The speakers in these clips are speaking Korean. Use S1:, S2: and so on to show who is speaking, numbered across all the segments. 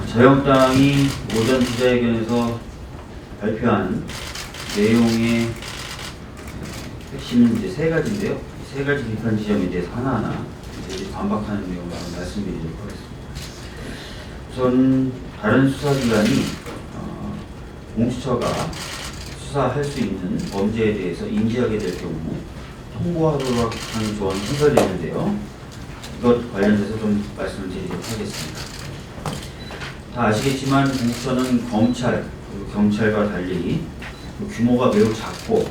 S1: 자유한국당이 오전 기자회견에서 발표한 내용의 핵심은 이제 세 가지인데요. 세 가지 비판 지점에 대해서 하나하나 이제 반박하는 내용을 말씀드리도록 하겠습니다. 우선 다른 수사기관이 공수처가 수사할 수 있는 범죄에 대해서 인지하게 될 경우 통보하도록 하는 조항이 신설되는데요. 이것 관련해서 좀 말씀을 드리도록 하겠습니다. 다 아시겠지만 공수처는 검찰, 그리고 경찰과 달리 규모가 매우 작고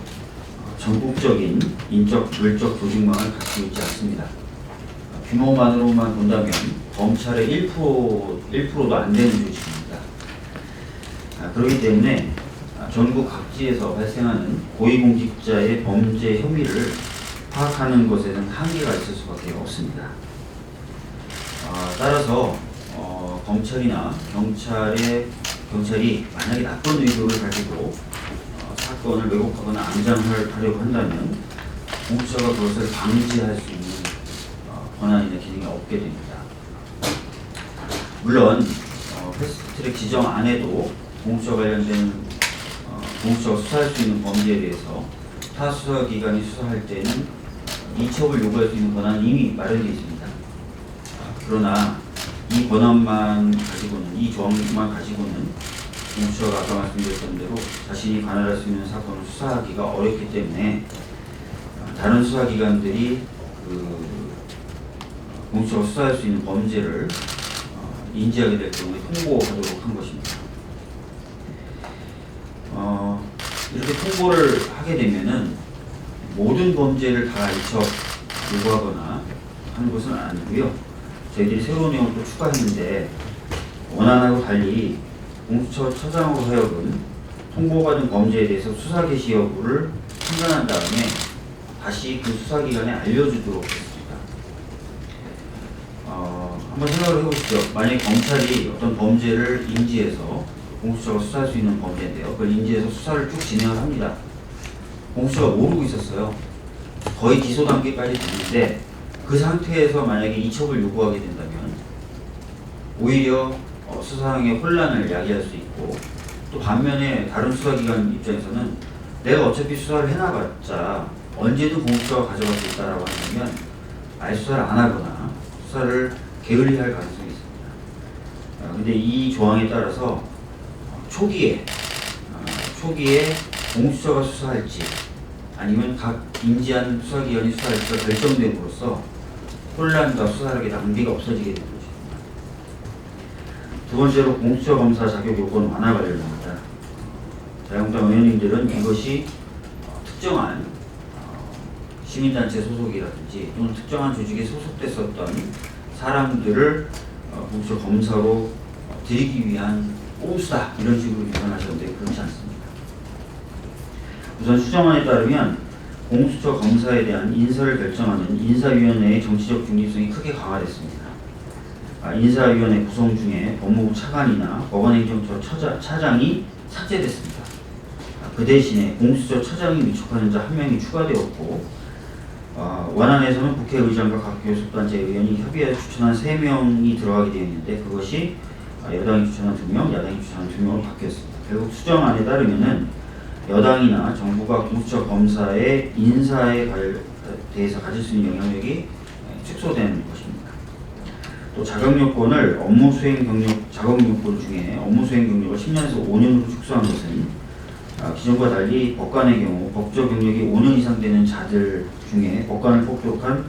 S1: 전국적인 인적, 물적 조직망을 갖고 있지 않습니다. 규모만으로만 본다면 검찰의 1%도 안 되는 조직입니다. 그렇기 때문에 전국 각지에서 발생하는 고위공직자의 범죄 혐의를 파악하는 것에는 한계가 있을 수밖에 없습니다. 따라서 검찰이나 경찰이 만약에 나쁜 의도를 가지고 사건을 왜곡하거나 암장하려고 한다면 공수처가 그것을 방지할 수 있는 권한이나 기능이 없게 됩니다. 물론 패스트트랙 지정 안에도 공수처 관련된 공수처가 수사할 수 있는 범죄에 대해서 타 수사기관이 수사할 때는 이첩을 요구할 수 있는 권한은 이미 마련되어 있습니다. 그러나 이 권한만 가지고는, 이 조항만 가지고는 공수처가 아까 말씀드렸던 대로 자신이 관할할 수 있는 사건을 수사하기가 어렵기 때문에 다른 수사기관들이 공수처가 수사할 수 있는 범죄를 인지하게 될 경우에 통보하도록 한 것입니다. 이렇게 통보를 하게 되면은 모든 범죄를 다 이첩 요구하거나 하는 것은 아니고요. 저희들이 새로운 내용을 또 추가했는데 원안하고 달리 공수처 처장으로 하여금 통보받은 범죄에 대해서 수사 개시 여부를 판단한 다음에 다시 그 수사기관에 알려주도록 했습니다. 한번 생각을 해보시죠. 만약에 검찰이 어떤 범죄를 인지해서 공수처가 수사할 수 있는 범죄인데요. 그걸 인지해서 수사를 쭉 진행을 합니다. 공수처가 모르고 있었어요. 거의 기소 단계까지 됐는데 그 상태에서 만약에 이첩을 요구하게 된다면 오히려 수사상의 혼란을 야기할 수 있고, 또 반면에 다른 수사기관 입장에서는 내가 어차피 수사를 해나봤자 언제든 공수처가 가져갈 수 있다라고 한다면 아예 수사를 안 하거나 수사를 게을리할 가능성이 있습니다. 근데 이 조항에 따라서 초기에 공수처가 수사할지 아니면 각 인지한 수사기관이 수사할지가 결정됨으로써 혼란과 수사력의 낭비가 없어지게 되는 것입니다. 두 번째로 공수처 검사 자격 요건 완화 관련입니다. 자유한국당 의원님들은 이것이 특정한 시민단체 소속이라든지 또는 특정한 조직에 소속됐었던 사람들을 공수처 검사로 들이기 위한 꼼수다 이런 식으로 비판하셨는데 그렇지 않습니다. 우선 수정안에 따르면 공수처 검사에 대한 인사를 결정하는 인사위원회의 정치적 중립성이 크게 강화됐습니다. 인사위원회 구성 중에 법무부 차관이나 법원행정처 차장이 삭제됐습니다. 그 대신에 공수처 처장이 위촉하는 자 1명이 추가되었고, 원안에서는 국회의장과 각 교섭단체 의원이 협의해서 추천한 3명이 들어가게 되어 있는데 그것이 여당이 추천한 2명, 야당이 추천한 2명으로 바뀌었습니다. 결국 수정안에 따르면은 여당이나 정부가 공수처 검사의 인사에 대해서 가질 수 있는 영향력이 축소되는 것입니다. 또 자격 요건을 자격 요건 중에 업무 수행 경력을 10년에서 5년으로 축소한 것은 기존과 달리 법관의 경우 법조 경력이 5년 이상 되는 자들 중에 법관을 뽑도록 한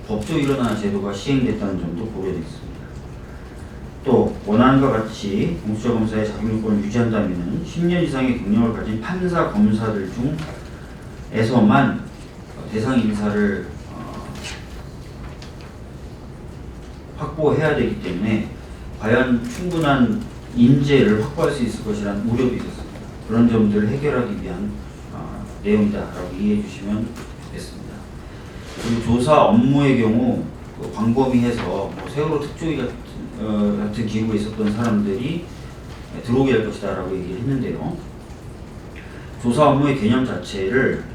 S1: 법조 일원화 제도가 시행됐다는 점도 고려됐습니다. 또 원안과 같이 공수처 검사의 자격 요건을 유지한다면 10년 이상의 경력을 가진 판사, 검사들 중에서만 대상 인사를 확보해야 되기 때문에 과연 충분한 인재를 확보할 수 있을 것이라는 우려도 있었습니다. 그런 점들을 해결하기 위한 내용이다라고 이해해 주시면 좋겠습니다. 그리고 조사 업무의 경우 광범위해서 세월호 특조위 같은 기구에 있었던 사람들이 들어오게 할 것이다라고 얘기를 했는데요. 조사 업무의 개념 자체를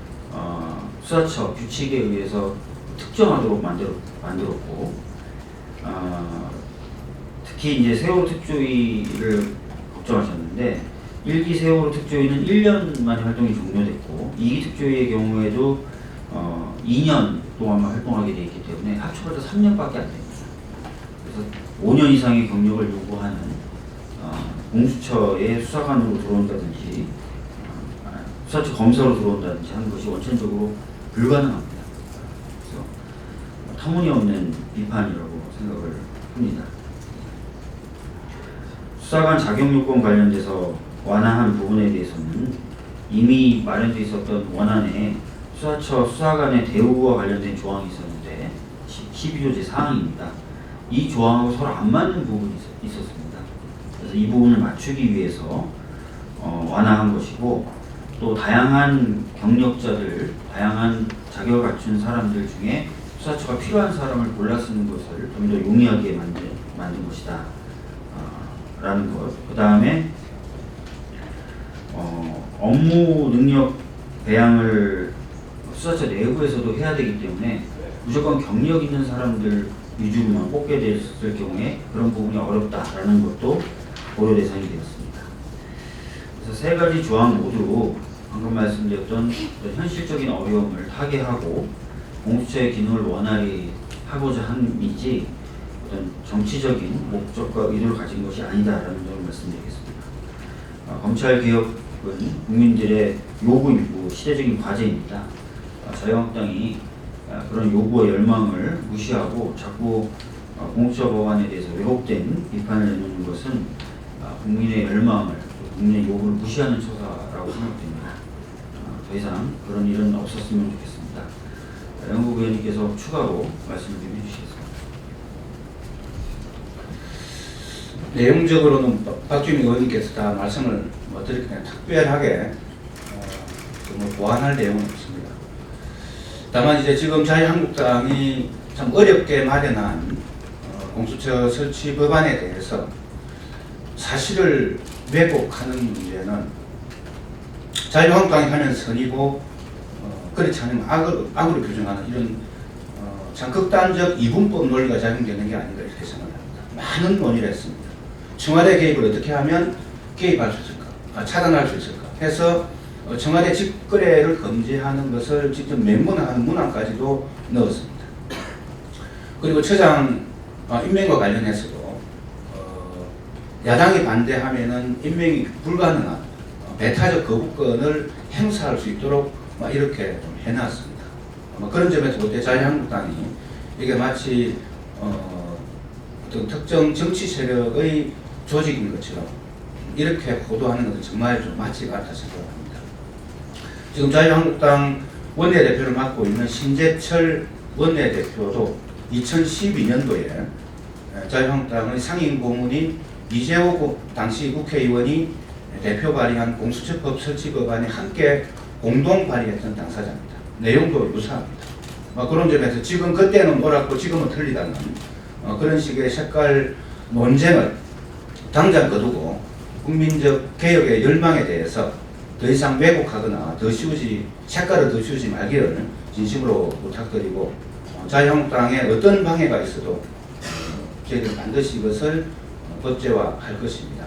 S1: 수사처 규칙에 의해서 특정하도록 만들었고 특히 이제 세월호 특조위를 걱정하셨는데 1기 세월호 특조위는 1년 만에 활동이 종료됐고 2기 특조위의 경우에도 2년 동안만 활동하게 되어 있기 때문에 합쳐서 3년밖에 안 됩니다. 그래서 5년 이상의 경력을 요구하는 공수처의 수사관으로 들어온다든지 수사처 검사로 들어온다든지 하는 것이 원천적으로 불가능합니다. 그래서 터무니없는 비판이라고 생각을 합니다. 수사관 자격요건 관련돼서 완화한 부분에 대해서는 이미 마련되어 있었던 원안에 수사처 수사관의 대우와 관련된 조항이 있었는데 12조제 사항입니다. 이 조항하고 서로 안 맞는 부분이 있었습니다. 그래서 이 부분을 맞추기 위해서 완화한 것이고 또 다양한 경력자들, 다양한 자격을 갖춘 사람들 중에 수사처가 필요한 사람을 골라 쓰는 것을 좀 더 용이하게 만든 것이다 라는 것. 그 다음에 업무 능력 배양을 수사처 내부에서도 해야 되기 때문에 무조건 경력 있는 사람들 위주로만 뽑게 됐을 경우에 그런 부분이 어렵다라는 것도 고려 대상이 되었습니다. 그래서 세 가지 조항 모두 방금 말씀드렸던 현실적인 어려움을 타개하고 공수처의 기능을 원활히 하고자 함이지 어떤 정치적인 목적과 의도를 가진 것이 아니다라는 점을 말씀드리겠습니다. 검찰개혁은 국민들의 요구이고 시대적인 과제입니다. 자유한국당이 그런 요구와 열망을 무시하고 자꾸 공수처 법안에 대해서 왜곡된 비판을 내놓는 것은 국민의 열망을, 국민의 요구를 무시하는 처사라고 생각됩니다. 더 이상 그런 일은 없었으면 좋겠습니다. 영국 의원님께서 추가로 말씀을 좀 해주시겠습니다.
S2: 내용적으로는 박주민 의원님께서 다 말씀을 드렸기 특별하게 보완할 내용은 없습니다. 다만 이제 지금 자유한국당이 참 어렵게 마련한 공수처 설치 법안에 대해서 사실을 왜곡하는 문제는 자유한국당이 하는 선이고 그렇지 않으면 악으로 규정하는 이런 참 극단적 이분법 논리가 작용되는 게 아닌가 이렇게 생각합니다. 많은 논의를 했습니다. 청와대 개입을 어떻게 하면 개입할 수 있을까, 차단할 수 있을까 해서 청와대 직거래를 금지하는 것을 직접 맹문하는 문항까지도 넣었습니다. 그리고 처장 임명과 관련해서도 야당이 반대하면은 임명이 불가능한 배타적 거부권을 행사할 수 있도록 이렇게 좀 해놨습니다. 그런 점에서 볼 때 자유한국당이 이게 마치 어떤 특정 정치 세력의 조직인 것처럼 이렇게 보도하는 것은 정말 좀 맞지가 않다 생각합니다. 지금 자유한국당 원내대표를 맡고 있는 신재철 원내대표도 2012년도에 자유한국당의 상임 고문인 이재호 당시 국회의원이 대표 발의한 공수처법 설치 법안에 함께 공동 발의했던 당사자입니다. 내용도 유사합니다. 그런 점에서 지금 그때는 옳았고 지금은 틀리다는 그런 식의 색깔 논쟁을 당장 거두고 국민적 개혁의 열망에 대해서 더 이상 왜곡하거나 색깔을 더 씌우지 말기를 진심으로 부탁드리고 자유한국당에 어떤 방해가 있어도 저희들은 반드시 이것을 법제화할 것입니다.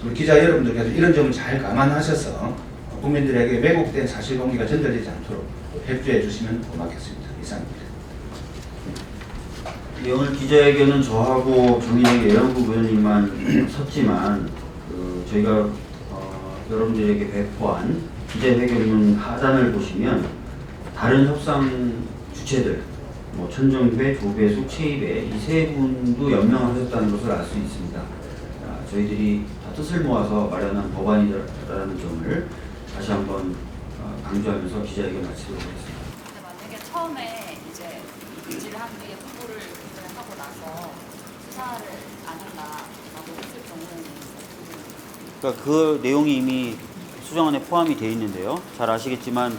S2: 우리 기자 여러분들께서 이런 점을 잘 감안하셔서 국민들에게 왜곡된 사실관계가 전달되지 않도록 협조해 주시면 고맙겠습니다. 이상입니다.
S1: 오늘 기자회견은 저하고 정인혁 외연국 의원님만 섰지만 저희가 여러분들에게 배포한 기자회견문 하단을 보시면 다른 협상 주체들 천정배, 조배숙, 최입배 이 세 분도 연명을 하셨다는 것을 알 수 있습니다. 저희들이 다 뜻을 모아서 마련한 법안이라는 점을 다시 한번 강조하면서 기자회견 마치도록 하겠습니다.
S3: 만약에 처음에 이제 인지를 한 뒤에 후보를 하고 나서 수사를 안 한다라고 했을 경우에는
S1: 그러니까 그 내용이 이미 수정안에 포함이 되어 있는데요. 잘 아시겠지만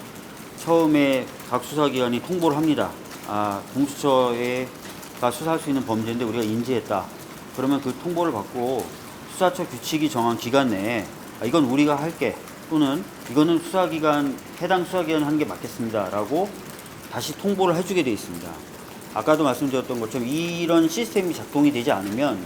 S1: 처음에 각 수사기관이 통보를 합니다. 공수처가 수사할 수 있는 범죄인데 우리가 인지했다. 그러면 그 통보를 받고 수사처 규칙이 정한 기간 내에 이건 우리가 할게 또는 이거는 해당 수사기관 하는 게 맞겠습니다 라고 다시 통보를 해주게 되어 있습니다. 아까도 말씀드렸던 것처럼 이런 시스템이 작동이 되지 않으면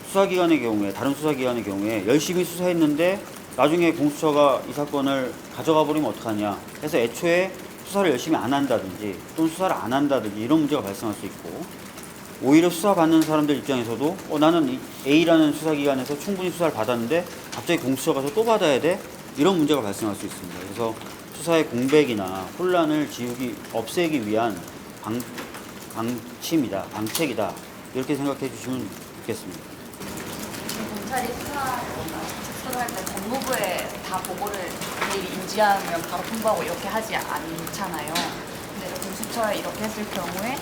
S1: 수사기관의 경우에, 다른 수사기관의 경우에 열심히 수사했는데 나중에 공수처가 이 사건을 가져가 버리면 어떡하냐 해서 애초에 수사를 열심히 안 한다든지 또는 수사를 안 한다든지 이런 문제가 발생할 수 있고, 오히려 수사받는 사람들 입장에서도 나는 이 A라는 수사기관에서 충분히 수사를 받았는데 갑자기 공수처 가서 또 받아야 돼? 이런 문제가 발생할 수 있습니다. 그래서 수사의 공백이나 혼란을 없애기 위한 방책이다. 이렇게 생각해 주시면 좋겠습니다.
S3: 검찰이 수사할 때 법무부에 다 보고를 미리 인지하면 바로 통보하고 이렇게 하지 않잖아요. 근데 공수처에 이렇게 했을 경우에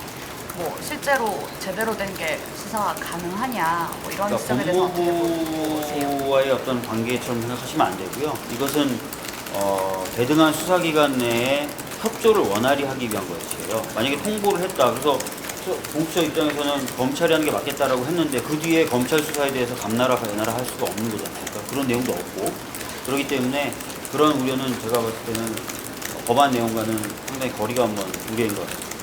S3: 뭐 실제로 제대로 된 게 수사가 가능하냐 뭐 이런 지점에 대해서 어떻게 보세요?
S1: 법무부와의 어떤 관계처럼 생각하시면 안 되고요. 이것은 대등한 수사기관 내에 협조를 원활히 하기 위한 것이에요. 만약에 통보를 했다. 그래서 공수처 입장에서는 검찰이 하는 게 맞겠다라고 했는데 그 뒤에 검찰 수사에 대해서 감나라 배나라 할 수가 없는 거잖아요. 그러니까 그런 내용도 없고, 그렇기 때문에 그런 우려는 제가 봤을 때는 법안 내용과는 상당히 거리가 먼 우려인 것 같습니다.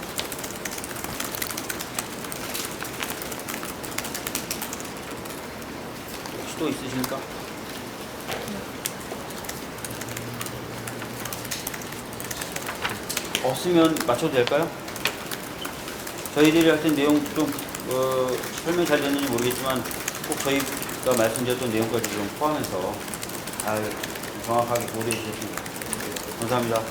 S1: 혹시 또 있으십니까? 없으면 맞춰도 될까요? 저희들이 할 때 내용 좀 설명이 잘 됐는지 모르겠지만 꼭 저희가 말씀드렸던 내용까지 좀 포함해서 잘 정확하게 보도해 주셨습니다. 감사합니다.